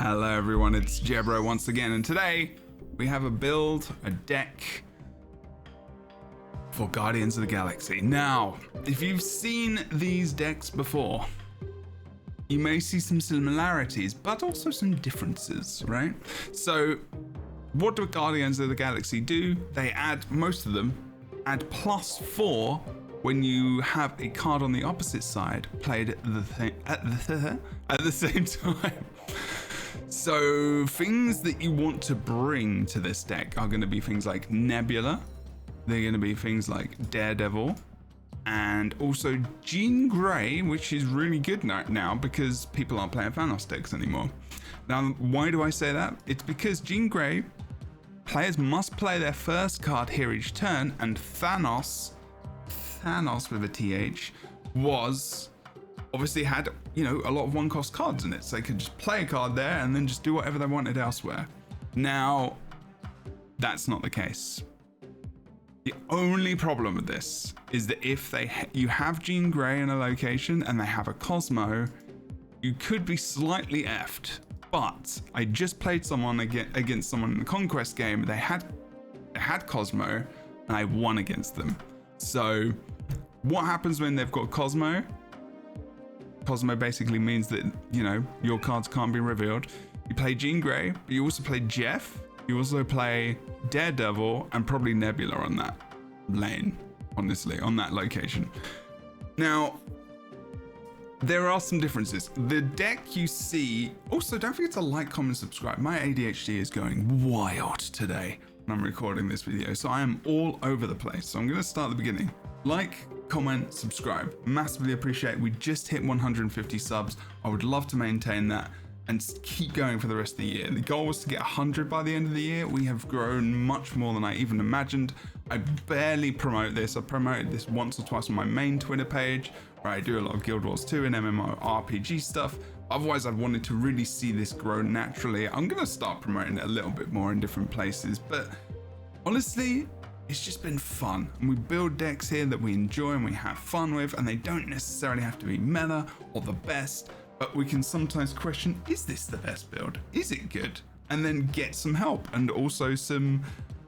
Hello everyone, it's Jebro once again, and today we have a build, a deck for Guardians of the Galaxy. Now, if you've seen these decks before, you may see some similarities, but also some differences, right? So, what do Guardians of the Galaxy do? They add, most of them, add +4 when you have a card on the opposite side played at the same time. So things that you want to bring to this deck are going to be things like Nebula, they're going to be things like Daredevil, and also Jean Grey, which is really good now because people aren't playing Thanos decks anymore. Now, why do I say that? It's because Jean Grey, players must play their first card here each turn, and Thanos with a TH, was obviously had, you know, a lot of one-cost cards in it, so they could just play a card there and then just do whatever they wanted elsewhere. Now, that's not the case. The only problem with this is that if you have Jean Grey in a location and they have a Cosmo, you could be slightly effed. But I just played someone against someone in the Conquest game. They had Cosmo, and I won against them. So, what happens when they've got Cosmo? Cosmo basically means that, you know, your cards can't be revealed. You play Jean Grey, but you also play Jeff. You also play Daredevil and probably Nebula on that lane, honestly, on that location. Now, there are some differences. The deck you see, also don't forget to like, comment, subscribe. My ADHD is going wild today when I'm recording this video, so I am all over the place. So I'm gonna start at the beginning. Like, comment, subscribe. Massively appreciate it. We just hit 150 subs. I would love to maintain that and keep going for the rest of the year. The goal was to get 100 by the end of the year. We have grown much more than I even imagined. I barely promote this. I promoted this once or twice on my main Twitter page, where I do a lot of Guild Wars 2 and MMORPG stuff. Otherwise, I've wanted to really see this grow naturally. I'm gonna start promoting it a little bit more in different places, but honestly, it's just been fun, and we build decks here that we enjoy and we have fun with, and they don't necessarily have to be meta or the best, but we can sometimes question, is this the best build? Is it good? And then get some help and also some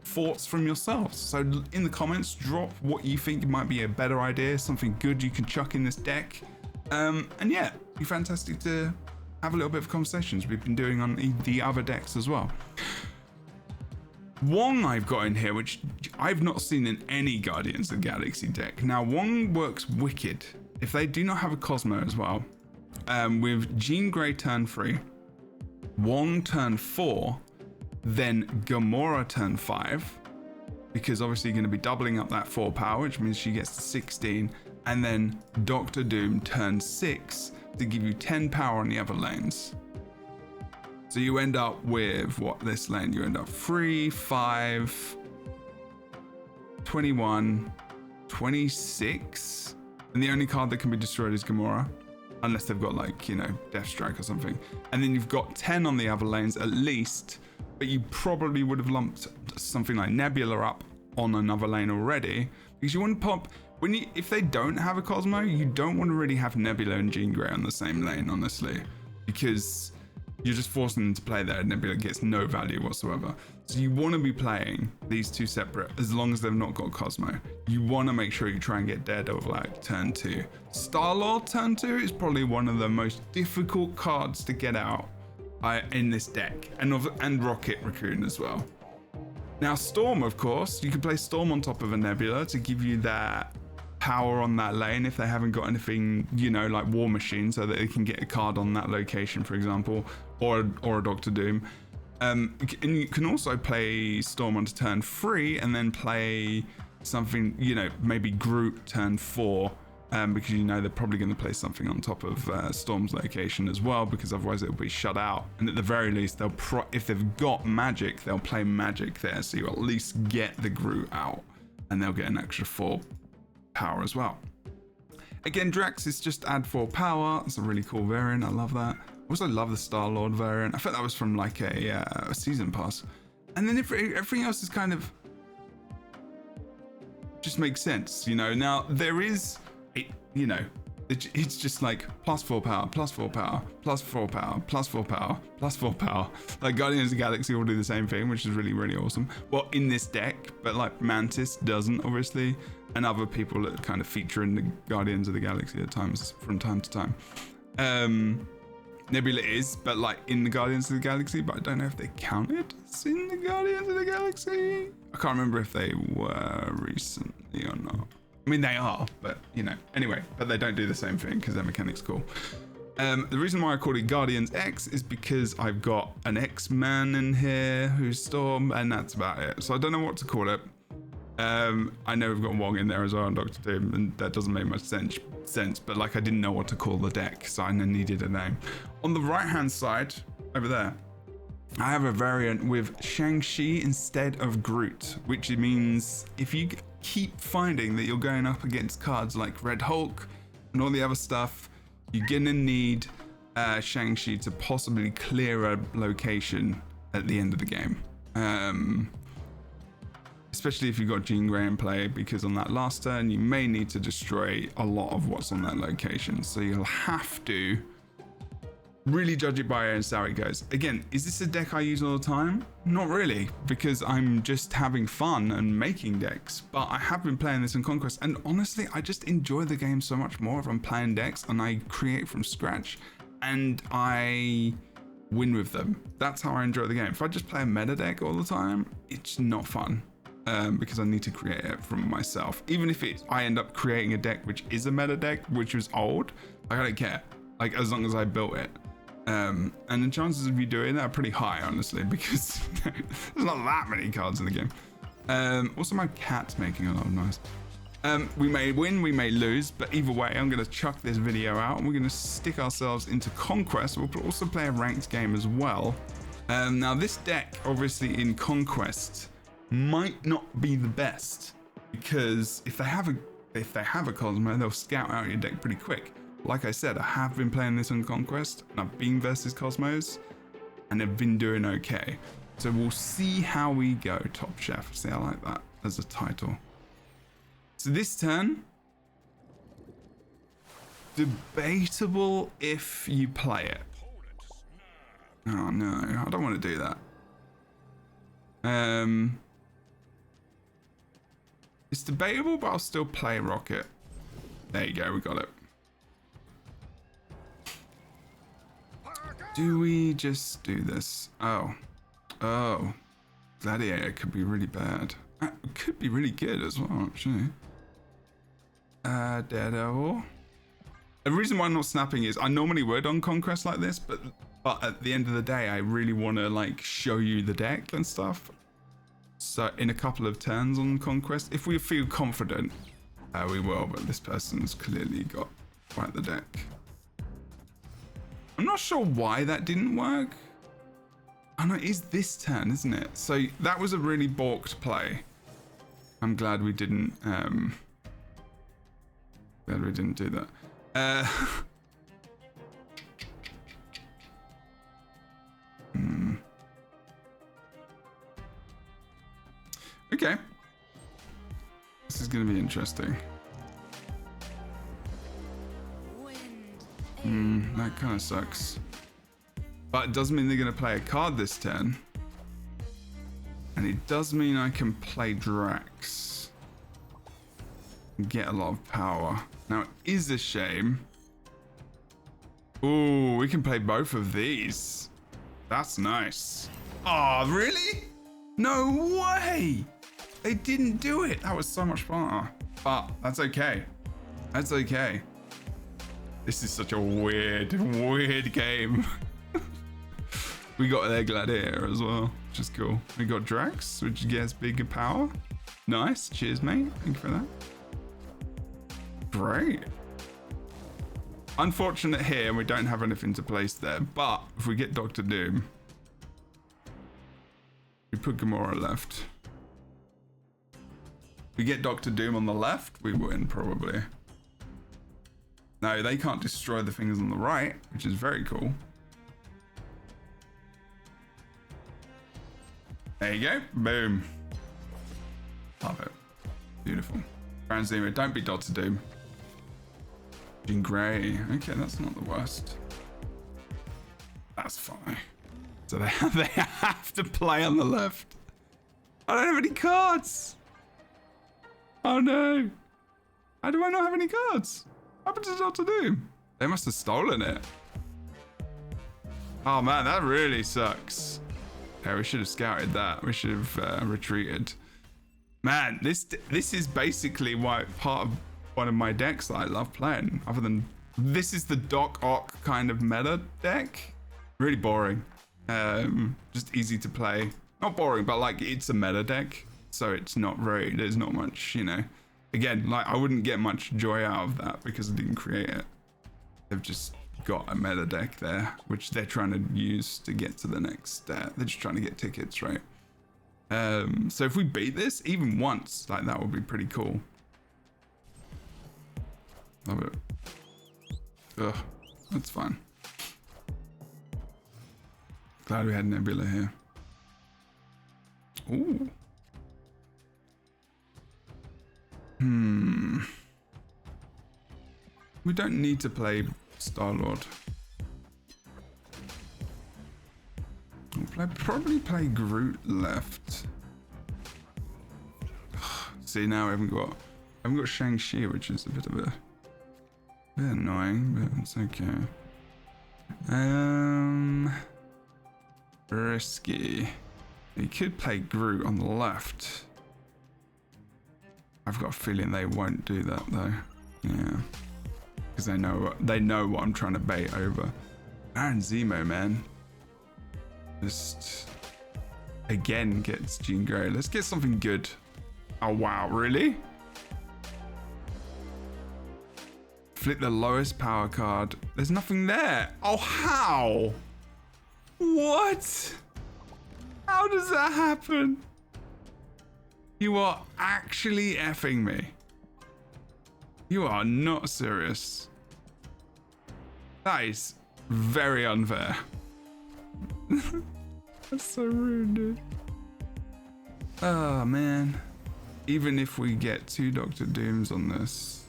thoughts from yourselves. So in the comments, drop what you think might be a better idea, something good you can chuck in this deck. And yeah, it'd be fantastic to have a little bit of conversations we've been doing on the other decks as well. Wong I've got in here, which I've not seen in any Guardians of the Galaxy deck. Now, Wong works wicked if they do not have a Cosmo as well. With Jean Grey turn 3, Wong turn 4, then Gamora turn 5, because obviously you're going to be doubling up that 4 power, which means she gets to 16, and then Doctor Doom turn 6 to give you 10 power on the other lanes. So you end up with, this lane? You end up 3, 5, 21, 26. And the only card that can be destroyed is Gamora. Unless they've got, like, you know, Death Strike or something. And then you've got 10 on the other lanes at least. But you probably would have lumped something like Nebula up on another lane already. Because you want to pop, if they don't have a Cosmo, you don't want to really have Nebula and Jean Grey on the same lane, honestly. Because you're just forcing them to play there, and Nebula gets no value whatsoever. So you want to be playing these two separate, as long as they've not got Cosmo. You want to make sure you try and get Daredevil out turn 2. Star-Lord turn 2 is probably one of the most difficult cards to get out in this deck, and Rocket Raccoon as well. Now Storm, of course, you can play Storm on top of a Nebula to give you that power on that lane if they haven't got anything, you know, like War Machine, so that they can get a card on that location, for example, or a Doctor Doom. And you can also play Storm onto turn 3 and then play something, you know, maybe Groot turn 4, because you know they're probably going to play something on top of Storm's location as well, because otherwise it'll be shut out. And at the very least, if they've got Magic, they'll play Magic there, so you at least get the Groot out, and they'll get an extra 4 power as well. Again, Drax is just add 4 power. It's a really cool variant. I love that. I also love the Star-Lord variant. I think that was from like a season pass. And then everything else is kind of just makes sense, you know. Now there is, you know, It's just like +4 power, +4 power, +4 power, +4 power, +4 power. Like Guardians of the Galaxy will do the same thing, which is really, really awesome. Well, in this deck, but like Mantis doesn't, obviously, and other people that kind of feature in the Guardians of the Galaxy at times, from time to time. Nebula is, but like in the Guardians of the Galaxy, but I don't know if they counted as in the Guardians of the Galaxy. I can't remember if they were recently or not. I mean, they are, but you know, anyway, but they don't do the same thing because their mechanic's cool. The reason why I called it Guardians X is because I've got an X-Man in here who's Storm, and that's about it. So I don't know what to call it. I know we've got Wong in there as well, and Dr. Doom, and that doesn't make much sense, but like I didn't know what to call the deck, so I needed a name. On the right-hand side, over there, I have a variant with Shang-Chi instead of Groot, which means if you keep finding that you're going up against cards like Red Hulk and all the other stuff, you're gonna need Shang-Chi to possibly clear a location at the end of the game. Especially if you've got Jean Grey in play, because on that last turn you may need to destroy a lot of what's on that location. So you'll have to really judge it by and see how it goes. Again, is this a deck I use all the time? Not really, because I'm just having fun and making decks. But I have been playing this in Conquest, and honestly, I just enjoy the game so much more if I'm playing decks and I create from scratch and I win with them. That's how I enjoy the game. If I just play a meta deck all the time, it's not fun. Because I need to create it from myself. Even if I end up creating a deck which is a meta deck, which was old, like, I don't care. Like, as long as I built it. And the chances of you doing that are pretty high, honestly, because there's not that many cards in the game. Also, my cat's making a lot of noise. We may win, we may lose, but either way, I'm going to chuck this video out and we're going to stick ourselves into Conquest. We'll also play a ranked game as well. Now, this deck, obviously, in Conquest, might not be the best, because if they have a Cosmo, they'll scout out your deck pretty quick. Like I said, I have been playing this on Conquest, and I've been versus Cosmos, and they've been doing okay. So we'll see how we go, Top Chef. See, I like that as a title. So this turn, debatable if you play it. Oh no, I don't want to do that. It's debatable, but I'll still play Rocket. There you go, we got it. Do we just do this? Oh. Gladiator could be really bad. It could be really good as well, actually. Daredevil. The reason why I'm not snapping is I normally would on Conquest like this, but at the end of the day, I really want to like show you the deck and stuff. So in a couple of turns on Conquest, if we feel confident, we will, but this person's clearly got quite the deck. I'm not sure why that didn't work. Oh no, it is this turn, isn't it? So that was a really balked play. I'm glad we didn't, do that. Okay. This is going to be interesting. That kind of sucks. But it does mean they're going to play a card this turn. And it does mean I can play Drax. And get a lot of power. Now, it is a shame. Ooh, we can play both of these. That's nice. Oh, really? No way! They didn't do it. That was so much fun. But that's okay. That's okay. This is such a weird game. We got their Gladiator as well, which is cool. We got Drax, which gets bigger power. Nice. Cheers, mate. Thank you for that. Great. Unfortunate here, we don't have anything to place there. But if we get Dr. Doom, we put Gamora left. If we get Dr. Doom on the left, we win probably. No, they can't destroy the things on the right, which is very cool. There you go. Boom. Love it. Beautiful. Grand Zero, don't be Dr. Doom. Jean Grey. Okay, that's not the worst. That's fine. So they have to play on the left. I don't have any cards. Oh no. How do I not have any cards? What happened to Dr. Doom? They must have stolen it. Oh man, that really sucks. Yeah, we should have scouted that. We should have retreated. Man, this is basically why part of one of my decks that I love playing. Other than this is the Doc Ock kind of meta deck. Really boring. Just easy to play. Not boring, but like it's a meta deck, so it's not very. There's not much, you know. Again, like I wouldn't get much joy out of that because I didn't create it. They've just got a meta deck there, which they're trying to use to get to the next. They're just trying to get tickets, right? So if we beat this even once, like that would be pretty cool. Love it. Ugh, that's fine. Glad we had Nebula here. Ooh. We don't need to play Star-Lord. We'll probably play Groot left. See, now we haven't got Shang-Chi, which is a bit annoying, but it's okay. Risky. You could play Groot on the left. I've got a feeling they won't do that though. Yeah, because they know what I'm trying to bait over. Baron Zemo, man, just again gets Jean Grey. Let's get something good. Oh wow, really? Flip the lowest power card. There's nothing there. Oh, how? What? How does that happen? You are actually effing me. You are not serious. That is very unfair. That's so rude, dude. Oh, man. Even if we get 2 Dr. Dooms on this.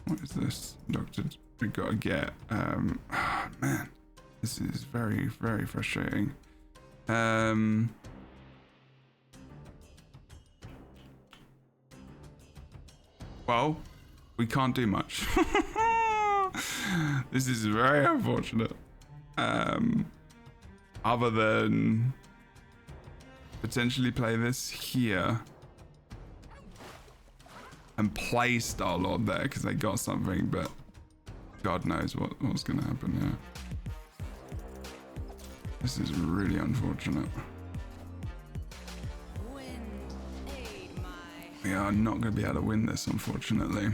What is this? Doctor, we gotta get, oh, man, this is very, very frustrating. Well, we can't do much. This is very unfortunate. Other than potentially play this here. And play Star-Lord there because they got something, but God knows what's going to happen here. This is really unfortunate. We are not going to be able to win this, unfortunately.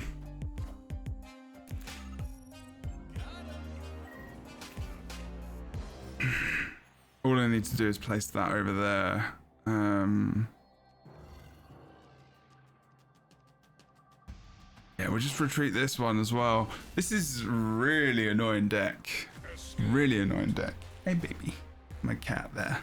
All I need to do is place that over there. Yeah, we'll just retreat this one as well. This is really annoying deck. Really annoying deck. Hey, baby. My cat there.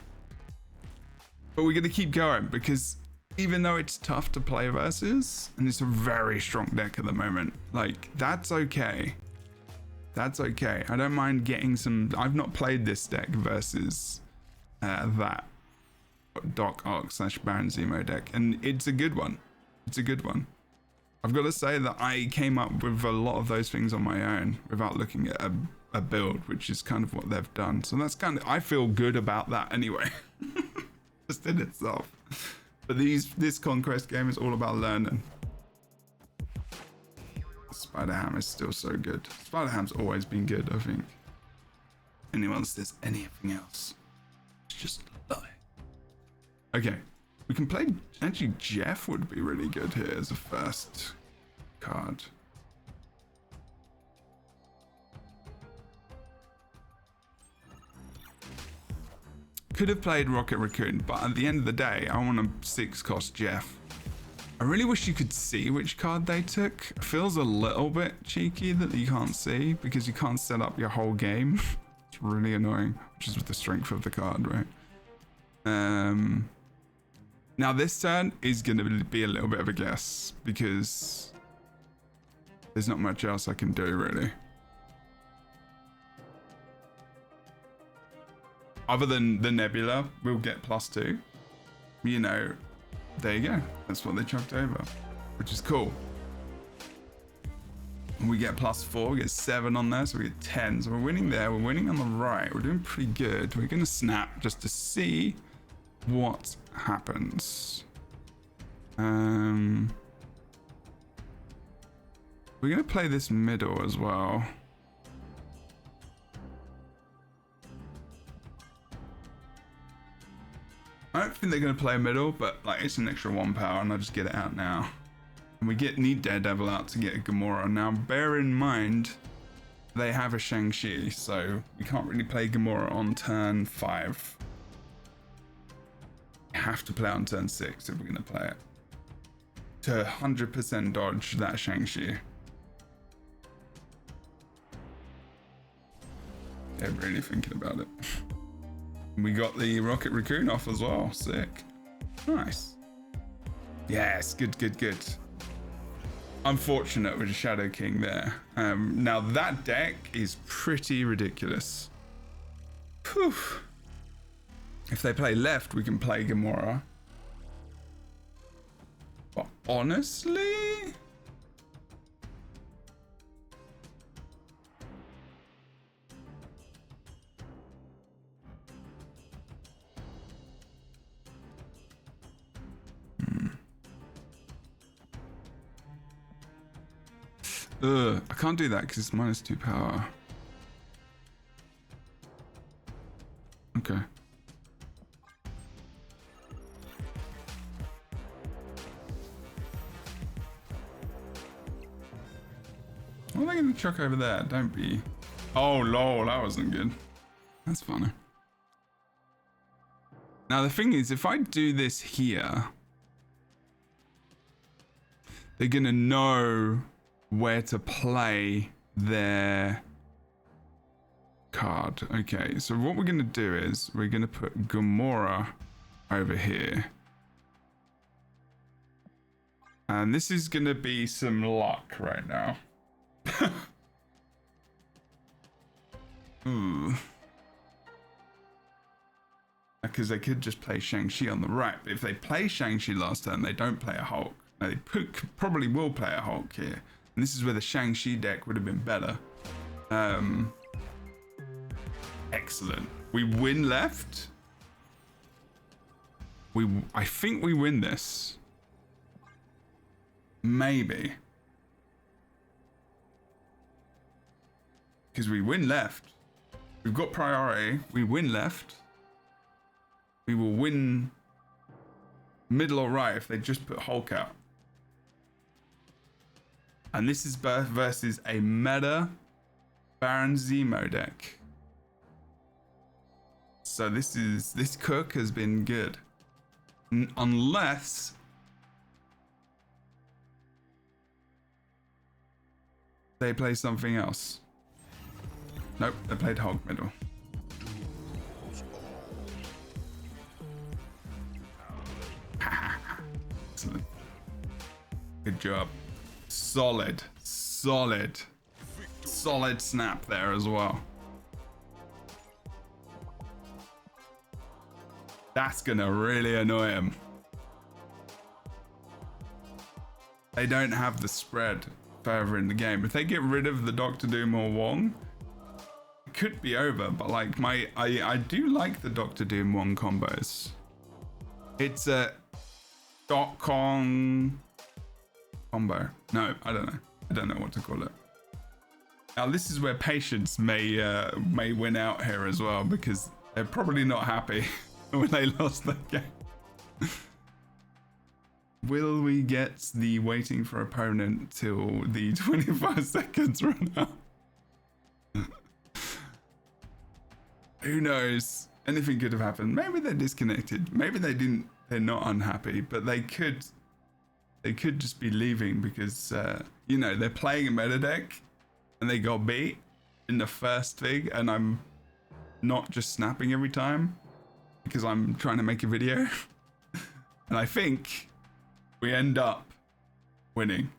But we're going to keep going because even though it's tough to play versus, and it's a very strong deck at the moment, like, that's okay. That's okay. I don't mind getting some... I've not played this deck versus that Doc Ock / Baron Zemo deck, and it's a good one. It's a good one. I've got to say that I came up with a lot of those things on my own without looking at a build, which is kind of what they've done. So that's kind of, I feel good about that anyway, just in itself. But this Conquest game is all about learning. Spider-Ham is still so good. Spider-Ham's always been good, I think. Anyone says anything else, it's just a lie. Okay. We can play, actually Jeff would be really good here as a first card. Could have played Rocket Raccoon, but at the end of the day, I want a 6-cost Jeff. I really wish you could see which card they took. It feels a little bit cheeky that you can't see because you can't set up your whole game. It's really annoying, which is with the strength of the card, right? Now this turn is going to be a little bit of a guess because there's not much else I can do really. Other than the Nebula, we'll get +2. You know, there you go. That's what they chucked over, which is cool. And we get +4, we get 7 on there, so we get 10. So we're winning there, we're winning on the right. We're doing pretty good. We're going to snap just to see what happens. We're going to play this middle as well. I don't think they're going to play middle, but like it's an extra 1 power and I'll just get it out now. And we need Daredevil out to get a Gamora. Now bear in mind, they have a Shang-Chi, so we can't really play Gamora on turn 5. We have to play on turn 6 if we're going to play it. To 100% dodge that Shang-Chi. They're really thinking about it. We got the Rocket Raccoon off as well. Sick. Nice. Yes, good, good, good. Unfortunate with Shadow King there. Now that deck is pretty ridiculous. Whew. If they play left, we can play Gamora. But honestly... I can't do that because it's -2 power. Okay. What are they going to chuck over there? Don't be... Oh, lol, that wasn't good. That's funny. Now, the thing is, if I do this here, they're going to know where to play their card. Okay, so what we're going to do is we're going to put Gamora over here. And this is going to be some luck right now. Ooh. Because they could just play Shang-Chi on the right. But if they play Shang-Chi last turn, they don't play a Hulk. Now, they probably will play a Hulk here. And this is where the Shang-Chi deck would have been better. Excellent. We win left. I think we win this. Maybe. Because we win left. We've got priority. We win left. We will win middle or right if they just put Hulk out. And this is versus a meta Baron Zemo deck. So this cook has been good. Unless they play something else. Nope, they played Hulk middle. Excellent. Good job. Solid snap there as well. That's gonna really annoy him. They don't have the spread further in the game. If they get rid of the Doctor Doom or Wong, it could be over. But like I do like the Doctor Doom Wong combos. It's a Doc Kong combo. No, I don't know. I don't know what to call it. Now this is where patience may win out here as well, because they're probably not happy when they lost that game. Will we get the waiting for opponent till the 25 seconds run out? Who knows? Anything could have happened. Maybe they're disconnected. Maybe they didn't. They're not unhappy, but they could just be leaving because you know, they're playing a meta deck and they got beat in the first thing, and I'm not just snapping every time because I'm trying to make a video. And I think we end up winning.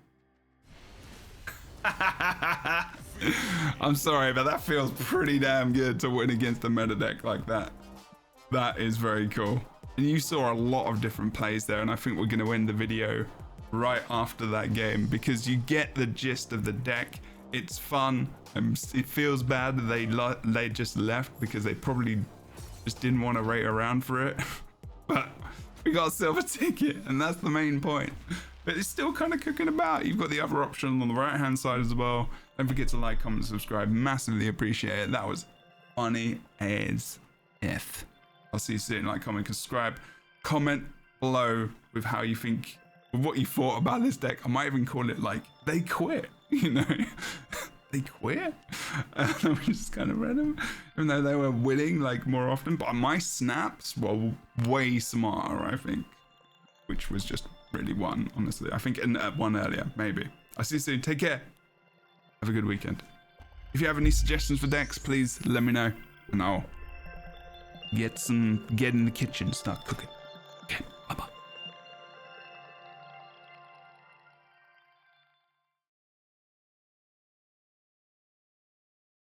I'm sorry, but that feels pretty damn good to win against a meta deck like that. That is very cool. And you saw a lot of different plays there, and I think we're going to end the video right after that game because you get the gist of the deck. It's fun, and it feels bad that they just left because they probably just didn't want to wait around for it. But we got a silver ticket, and that's the main point. But it's still kind of cooking about. You've got the other option on the right hand side as well. Don't forget to like, comment, subscribe. Massively appreciate it. That was funny as F. I'll see you soon. Like, comment, subscribe. Comment below with how you think, what you thought about this deck. I might even call it like, they quit, you know? They quit? We just kind of read them, even though they were winning like more often. But my snaps were way smarter, I think, which was just really one, honestly. I think one earlier, maybe. I'll see you soon. Take care. Have a good weekend. If you have any suggestions for decks, please let me know, and I'll get in the kitchen, start cooking.